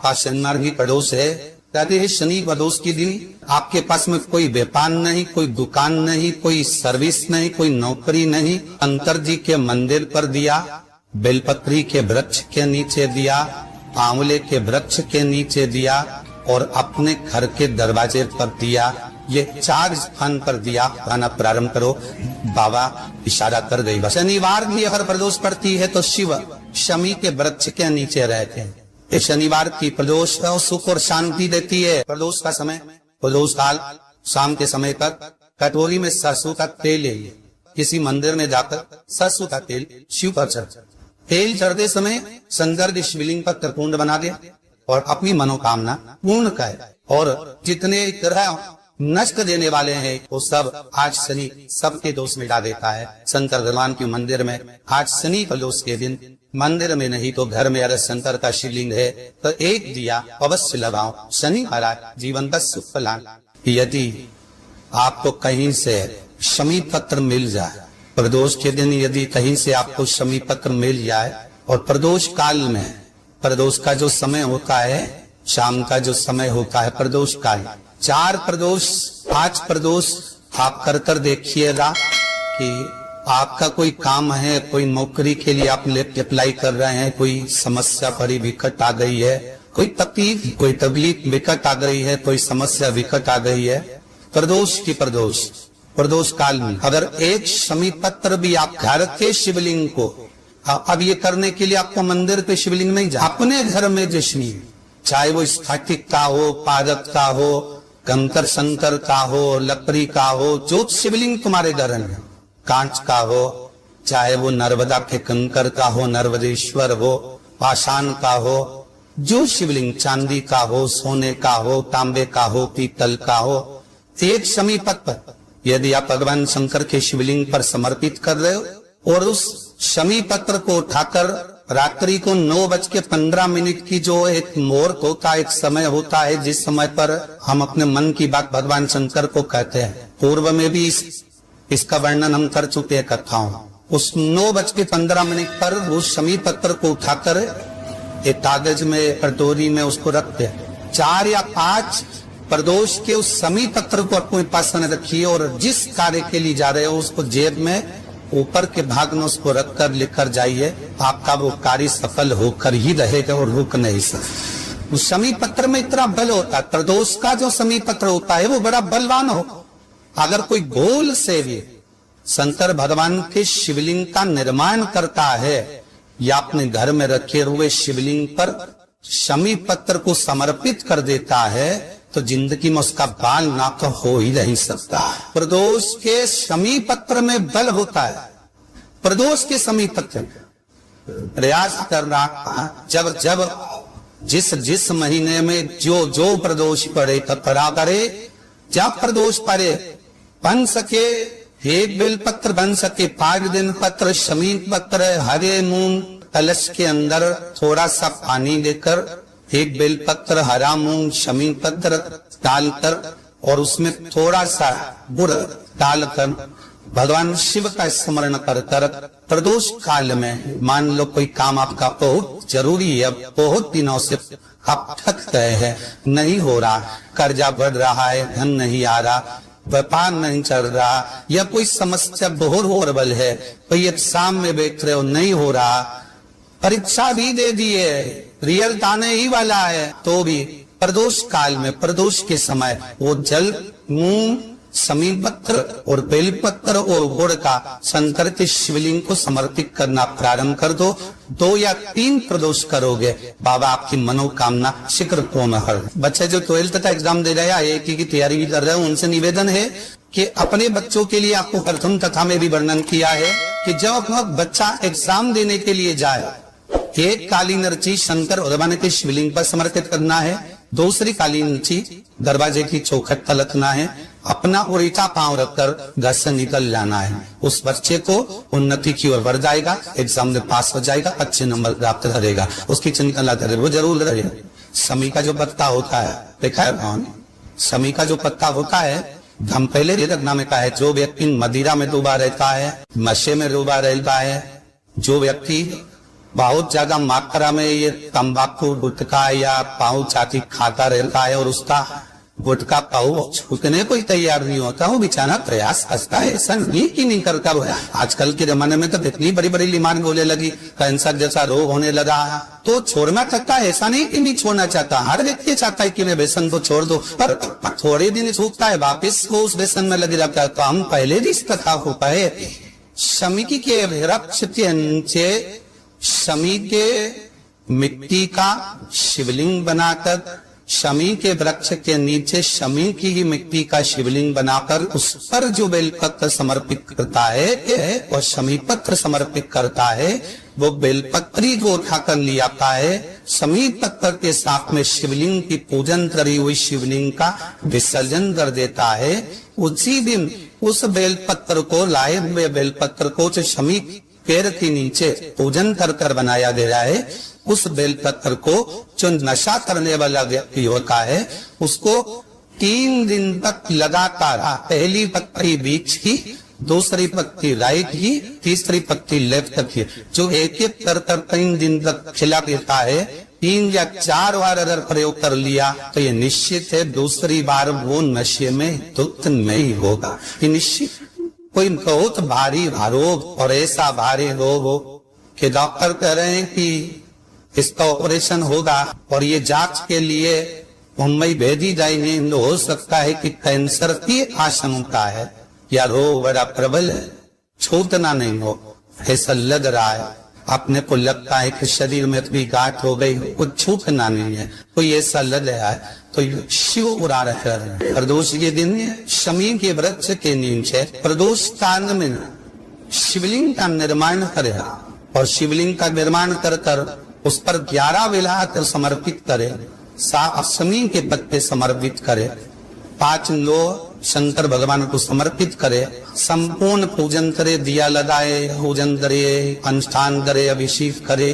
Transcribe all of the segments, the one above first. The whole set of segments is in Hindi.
का शनिवार भी प्रदोष है। कहते हैं शनि प्रदोष के दिन आपके पास में कोई व्यापार नहीं, कोई दुकान नहीं, कोई सर्विस नहीं, कोई नौकरी नहीं। शंकर जी के मंदिर पर दिया, बेलपत्री के वृक्ष के नीचे दिया, आंवले के वृक्ष के नीचे दिया और अपने घर के दरवाजे पर दिया। ये 4 स्थान पर दिया खाना प्रारंभ करो। बाबा इशारा कर गई। शनिवार भी अगर प्रदोष पड़ती है तो शिव शमी के वृक्ष के नीचे रहते हैं। ये शनिवार की प्रदोष सुख और शांति देती है। प्रदोष का समय, प्रदोष काल शाम के समय पर कटोरी में सरसों का तेल ले, किसी मंदिर में जाकर सरसों का तेल शिव पर चढ़, तेल चढ़ते समय शंकर जी शिवलिंग पर त्रिपुंड बना दे और अपनी मनोकामना पूर्ण करे। और जितने ग्रह नष्ट देने वाले हैं वो सब आज शनि सबके दोष मिटा देता है। शंकर भगवान के मंदिर में आज शनि प्रदोष के दिन मंदिर में नहीं तो घर में अगर शंकर का शिवलिंग है तो एक दिया अवश्य लगाओ। शनि महाराज जीवन का सुख लान। यदि आपको कहीं से शमी पत्र मिल जाए, प्रदोष के दिन यदि कहीं से आपको शमी पत्र मिल जाए और प्रदोष काल में, प्रदोष का जो समय होता है शाम का जो समय होता है प्रदोष काल, 4 प्रदोष 5 प्रदोष आप कर देखिएगा कि आपका कोई काम है, कोई नौकरी के लिए आप अप्लाई कर रहे हैं, कोई समस्या बड़ी विकट आ गई है, कोई तकलीफ कोई तकलीफ विकट आ गई है, कोई समस्या विकट आ गई है, प्रदोष की प्रदोष काल में अगर एक शमी पत्र भी आप घर के शिवलिंग को, अब ये करने के लिए आपको मंदिर पे शिवलिंग नहीं जा, अपने घर में जो शिवलिंग, चाहे वो स्फटिक का हो, पारद का हो, कंकर शंकर का हो, लकड़ी का हो, जो शिवलिंग तुम्हारे घर में, कांच का हो, चाहे वो नर्मदा के कंकर का हो, नर्मदेश्वर हो, पाषाण का हो, जो शिवलिंग चांदी का हो, सोने का हो, तांबे का हो, पीतल का हो, एक शमी पत्र यदि आप भगवान शंकर के शिवलिंग पर समर्पित कर रहे हो और उस शमी पत्र को उठाकर रात्रि को 9:15 की जो एक मुहूर्त होता है, एक समय होता है जिस समय पर हम अपने मन की बात भगवान शंकर को कहते हैं। पूर्व में भी इसका वर्णन हम कर चुके हैं कथाओं। उस 9:15 पर उस शमी पत्र को उठाकर एक कागज में कटोरी में उसको रखते हैं। 4 या 5 प्रदोष के उस शमी पत्र को अपने पास में रखिए और जिस कार्य के लिए जा रहे हो उसको जेब में ऊपर के भाग में उसको रखकर लेकर जाइए। आपका वो कार्य सफल होकर ही रहेगा और रुक नहीं सकता। उस शमी पत्र में इतना बल होता है। प्रदोष का जो शमी पत्र होता है वो बड़ा बलवान हो। अगर कोई गोल से भी शंकर भगवान के शिवलिंग का निर्माण करता है या अपने घर में रखे हुए शिवलिंग पर शमी पत्र को समर्पित कर देता है तो जिंदगी में उसका बाल ना तो हो ही नहीं सकता। प्रदोष के शमी पत्र में बल होता है। प्रदोष के शमी पत्र प्रयास करना, जब जब जिस महीने में जो प्रदोष पड़े तत्परा करे, जब प्रदोष पड़े बन सके 1 बेल पत्र, बन सके 5 दिन पत्र, शमी पत्र, हरे मूंग कलश के अंदर थोड़ा सा पानी लेकर 1 बेल पत्र, हरा मूंग, शमी पत्र डालकर और उसमें थोड़ा सा गुड़ डालकर भगवान शिव का स्मरण कर कर प्रदोष काल में, मान लो कोई काम आपका बहुत जरूरी है, बहुत दिनों से आप थक गए हैं, नहीं हो रहा, कर्जा बढ़ रहा है, धन नहीं आ रहा, व्यापार नहीं चल रहा, या कोई समस्या बहुत होरबल है, कोई एग्जाम में बैठ रहे हो नहीं हो रहा, परीक्षा भी दे दी है, रिजल्ट आने ही वाला है, तो भी प्रदोष काल में, प्रदोष के समय वो जल, मूंग, शमी पत्र और बेलपत्र और गुड़ का शंकर के शिवलिंग को समर्पित करना प्रारंभ कर दो। 2 या 3 प्रदोष करोगे, बाबा आपकी मनोकामना शीघ्र पूर्ण कर। बच्चे जो 12th का एग्जाम दे रहे हैं, IIT की तैयारी भी कर रहे हैं, उनसे निवेदन है कि अपने बच्चों के लिए आपको प्रथम कथा में भी वर्णन किया है कि जब अपना बच्चा एग्जाम देने के लिए जाए, एक काली नरची शंकर भगवान के शिवलिंग पर समर्पित करना है, दूसरी काली नरची दरवाजे की चौखट पर रखना है, अपना उल्टा पांव रखकर घर से निकल जाना है। उस बच्चे को उन्नति की ओर बढ़ जाएगा, एग्जाम में पास हो जाएगा, अच्छे नंबर प्राप्त करेगा, उसकी चिंता न करे, वो जरूर रहे। शमी का जो पत्ता होता है, देखा है कौन? शमी का जो पत्ता होता है, हम पहले रखना में कहा है, जो व्यक्ति मदिरा में डूबा रहता है, नशे में डूबा रहता है, जो व्यक्ति बहुत ज्यादा मात्रा में ये तंबाकू गुटखा या पाऊ चाटी खाता रहता है और उसका गुटखा पाऊ छूटने को ही तैयार नहीं होता, वो बेचारा प्रयास करता है, ऐसा नहीं कि नहीं करता। आजकल के जमाने में तो इतनी बड़ी बड़ी बीमारी बोले लगी, कैंसर जैसा रोग होने लगा, तो छोड़ना चाहता है, ऐसा नहीं कि नहीं छोड़ना चाहता। हर व्यक्ति चाहता है कि मैं व्यसन को छोड़ दो, पर थोड़े दिन छूटता है, वापिस वो उस व्यसन में लग जाता है। तो हम पहले भी इस कथा हो पाए, शमी के वृक्ष के नीचे शमी के मिट्टी का शिवलिंग बनाकर, शमी के वृक्ष के नीचे शमी की ही मिट्टी का शिवलिंग बनाकर उस पर जो बेलपत्र समर्पित करता है और शमी पत्र समर्पित करता है, वो बेलपत्री को उठाकर ले आता है, शमी पत्र के साथ में शिवलिंग की पूजन करी हुई शिवलिंग का विसर्जन कर देता है। उसी दिन उस बेलपत्र को, लाए हुए बेलपत्र को जो शमी पेड़ के नीचे पूजन कर बनाया गया है, उस बेलपत्र को जो नशा करने वाला व्यक्ति होता है उसको 3 दिन तक लगातार, पहली पत्ती बीच की, दूसरी पत्ती राइट की, तीसरी पत्ती लेफ्ट की, जो एक एक कर 3 दिन तक खिला देता है। 3 या 4 बार अगर प्रयोग कर लिया तो ये निश्चित है दूसरी बार वो नशे में धुत नहीं होगा, ये निश्चित। कोई बहुत भारी रोग और ऐसा भारी रोग हो कि डॉक्टर कह रहे हैं कि इसका ऑपरेशन होगा और ये जांच के लिए मुंबई भेजी जाएगी, तो हो सकता है कि कैंसर की आशंका है या रोग बड़ा प्रबल है, छूटना नहीं हो, ऐसा लग रहा है। अपने को लगता है कि शरीर में इतनी गांठ हो गई, कुछ छूटना नहीं है, कोई ऐसा लग रहा है, तो शिव उड़ा रहे हैं। प्रदोष के दिन शमी के वृक्ष के नीचे प्रदोष काल में शिवलिंग का निर्माण करे और शिवलिंग का निर्माण कर उस पर 11 बेलपत्र समर्पित करे, शमी के पत्ते समर्पित करे, 5 लो शंकर भगवान को समर्पित करे, संपूर्ण पूजन करे, दिया लगाए, पूजन करे, अनुष्ठान करे, अभिषेक करे,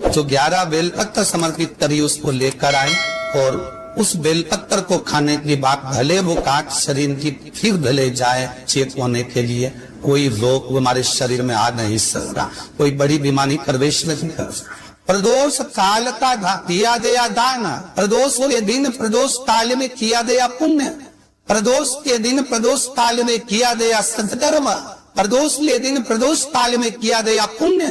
जो 11 बेलपत्र समर्पित करी उसको लेकर आए और उस बेलपत्र को खाने के बाद भले वो काट शरीर की फिर भले जाए चेक होने के लिए, कोई रोग हमारे शरीर में आ नहीं सकता, कोई बड़ी बीमारी प्रवेश नहीं कर सकता। प्रदोष काल का किया गया दान, प्रदोष के दिन प्रदोष काल में किया गया पुण्य, प्रदोष के दिन प्रदोष काल में किया गया सत्कर्म, प्रदोष के दिन प्रदोष काल में किया गया पुण्य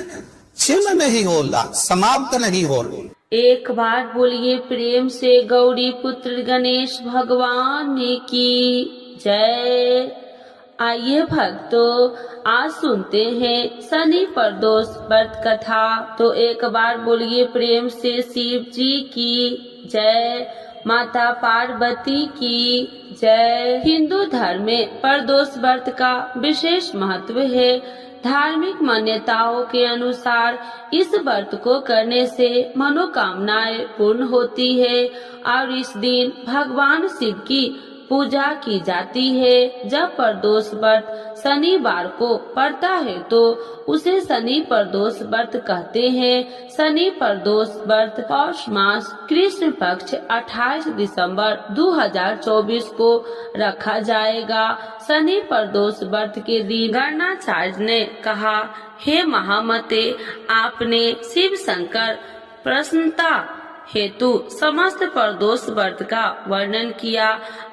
क्षीण नहीं होला, समाप्त नहीं होला। एक बार बोलिए प्रेम से गौरी पुत्र गणेश भगवान की जय। आइए भक्तों, आज सुनते हैं शनि प्रदोष व्रत कथा। तो एक बार बोलिए प्रेम से शिव जी की जय, माता पार्वती की जय। हिंदू धर्म में प्रदोष व्रत का विशेष महत्व है। धार्मिक मान्यताओं के अनुसार इस व्रत को करने से मनोकामनाएं पूर्ण होती है और इस दिन भगवान शिव की पूजा की जाती है। जब प्रदोष व्रत शनिवार को पड़ता है तो उसे शनि प्रदोष व्रत कहते हैं। शनि प्रदोष व्रत पौष मास कृष्ण पक्ष 28 दिसंबर 2024 को रखा जाएगा। शनि प्रदोष व्रत के दिन गणाचार्य ने कहा, हे महामते, आपने शिव शंकर प्रसन्नता हेतु समस्त प्रदोष व्रत का वर्णन किया।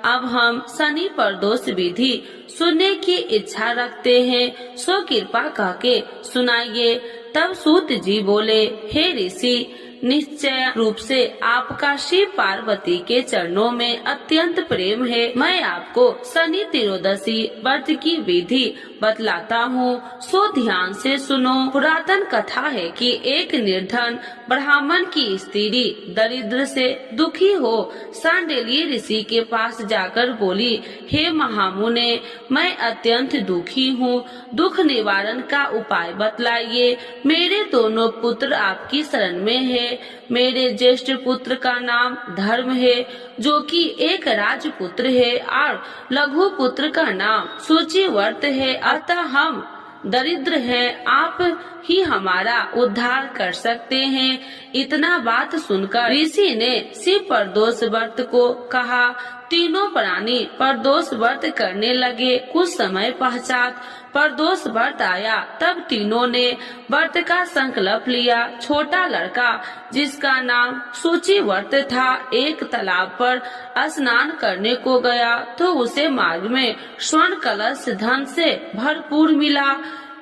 अब हम शनि प्रदोष विधि सुनने की इच्छा रखते हैं, सो कृपा कह के सुनाइए। तब सूत जी बोले, हे ऋषि, निश्चय रूप से आपका शिव पार्वती के चरणों में अत्यंत प्रेम है। मैं आपको शनि त्रयोदशी व्रत की विधि बतलाता हूँ, सो ध्यान से सुनो। पुरातन कथा है कि एक निर्धन ब्राह्मण की स्त्री दरिद्र से दुखी हो सांडिल्य ऋषि के पास जाकर बोली, हे महामुने, मैं अत्यंत दुखी हूँ, दुख निवारण का उपाय बतलाइए। मेरे दोनों पुत्र आपकी शरण में है। मेरे ज्येष्ठ पुत्र का नाम धर्म है, जो कि एक राजपुत्र है, और लघु पुत्र का नाम सूचिवर्त है। अतः हम दरिद्र हैं, आप ही हमारा उद्धार कर सकते हैं। इतना बात सुनकर ऋषि ने शिव प्रदोष व्रत को कहा। तीनों प्राणी प्रदोष व्रत करने लगे। कुछ समय पश्चात प्रदोष व्रत आया तब तीनों ने व्रत का संकल्प लिया। छोटा लड़का जिसका नाम सूची व्रत था एक तालाब पर स्नान करने को गया तो उसे मार्ग में स्वर्ण कलश धन से भरपूर मिला।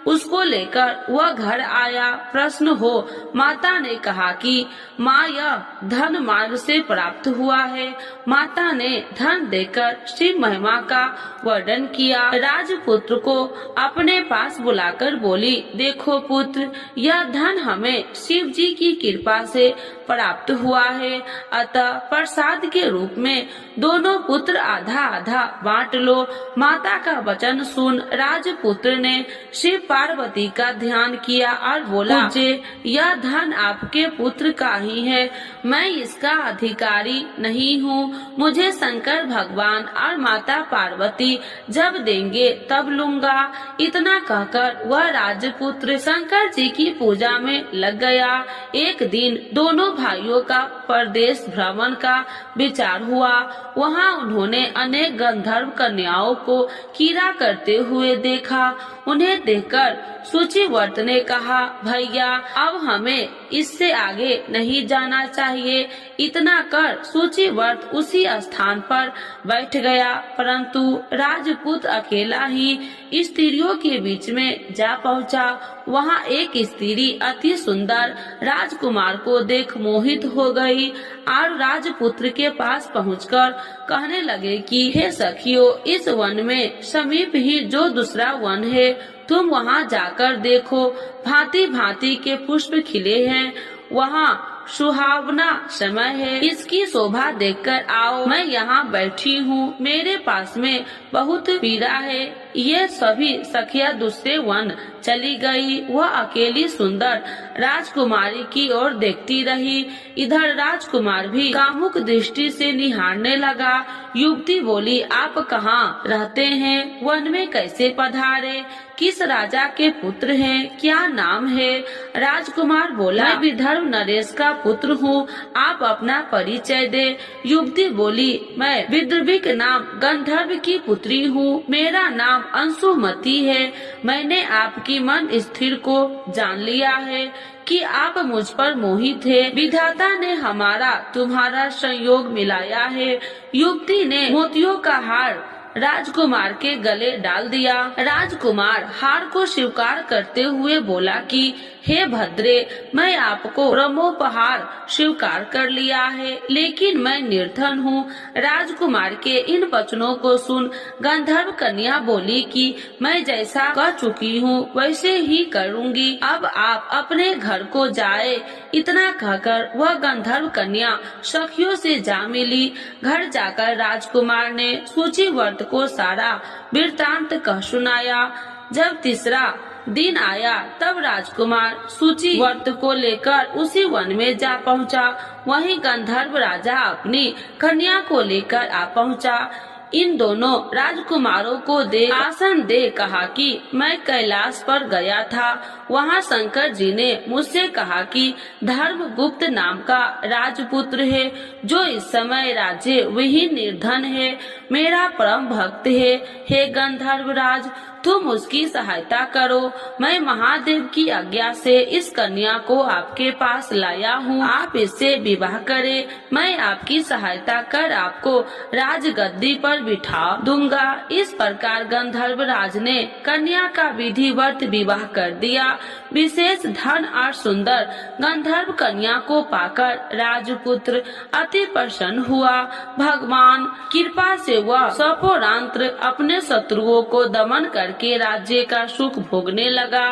उसको लेकर वह घर आया। प्रश्न हो, माता ने कहा कि माँ यह धन मार्ग से प्राप्त हुआ है। माता ने धन देकर शिव महिमा का वर्णन किया। राजपुत्र को अपने पास बुलाकर बोली, देखो पुत्र, यह धन हमें शिव जी की कृपा से प्राप्त हुआ है, अतः प्रसाद के रूप में दोनों पुत्र आधा आधा बांट लो। माता का वचन सुन राजपुत्र ने शिव पार्वती का ध्यान किया और बोला, मुझे यह धन आपके पुत्र का ही है, मैं इसका अधिकारी नहीं हूँ। मुझे शंकर भगवान और माता पार्वती जब देंगे तब लूंगा। इतना कहकर वह राजपुत्र शंकर जी की पूजा में लग गया। एक दिन दोनों भाइयों का परदेश भ्रमण का विचार हुआ। वहाँ उन्होंने अनेक गंधर्व कन्याओं को कीड़ा करते हुए देखा। उन्हें देखकर सूचीव्रत ने कहा, भैया अब हमें इससे आगे नहीं जाना चाहिए। इतना कर सूचीव्रत उसी स्थान पर बैठ गया, परंतु राजपूत अकेला ही स्त्रियों के बीच में जा पहुंचा। वहां एक स्त्री अति सुंदर राजकुमार को देख मोहित हो गई और राजपुत्र के पास पहुंचकर कहने लगे कि हे सखियों, इस वन में समीप ही जो दूसरा वन है, तुम वहां जाकर देखो। भांति भांति के पुष्प खिले हैं, वहाँ सुहावना समय है, इसकी शोभा देखकर आओ। मैं यहाँ बैठी हूँ, मेरे पास में बहुत पीड़ा है। ये सभी सखिया दूसरे वन चली गई। वह अकेली सुंदर राजकुमारी की ओर देखती रही। इधर राजकुमार भी कामुक दृष्टि से निहारने लगा। युवती बोली, आप कहाँ रहते हैं? वन में कैसे पधारे? किस राजा के पुत्र हैं? क्या नाम है? राजकुमार बोला, मैं विदर्भ नरेश का पुत्र हूँ, आप अपना परिचय दे। युवती बोली, मैं विदर्भिक नाम गंधर्व की पुत्री हूँ, मेरा नाम अंशुमती है। मैंने आपकी मन स्थिर को जान लिया है कि आप मुझ पर मोहित है। विधाता ने हमारा तुम्हारा संयोग मिलाया है। युवती ने मोतियों का हार राजकुमार के गले डाल दिया। राजकुमार हार को स्वीकार करते हुए बोला कि हे भद्रे, मैं आपको ब्रह्मोपहार स्वीकार कर लिया है, लेकिन मैं निर्धन हूँ। राजकुमार के इन वचनों को सुन गंधर्व कन्या बोली कि मैं जैसा कर चुकी हूँ वैसे ही करूँगी, अब आप अपने घर को जाए। इतना कहकर वह गंधर्व कन्या सखियों से जा मिली। घर जाकर राजकुमार ने सूचीव्रत को सारा वृत्तांत कह सुनाया। जब तीसरा दिन आया तब राजकुमार सूचीव्रत को लेकर उसी वन में जा पहुंचा। वहीं गंधर्व राजा अपनी कन्या को लेकर आ पहुंचा। इन दोनों राजकुमारों को आसन दे कहा कि मैं कैलाश पर गया था, वहाँ शंकर जी ने मुझसे कहा कि धर्मगुप्त नाम का राजपुत्र है जो इस समय राज्य विहीन निर्धन है, मेरा परम भक्त है। हे गंधर्व राज, तुम उसकी सहायता करो। मैं महादेव की आज्ञा से इस कन्या को आपके पास लाया हूँ, आप इससे विवाह करें। मैं आपकी सहायता कर आपको राजगद्दी पर बिठा दूंगा। इस प्रकार गंधर्व राज ने कन्या का विधिवत विवाह कर दिया। विशेष धन और सुंदर गंधर्व कन्या को पाकर राजपुत्र अति प्रसन्न हुआ। भगवान कृपा से वह सपोरांत्र अपने शत्रुओं को दमन करके राज्य का सुख भोगने लगा।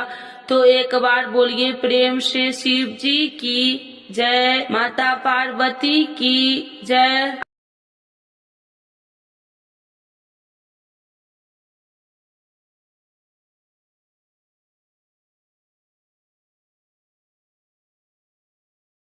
तो एक बार बोलिए प्रेम से शिव जी की जय, माता पार्वती की जय।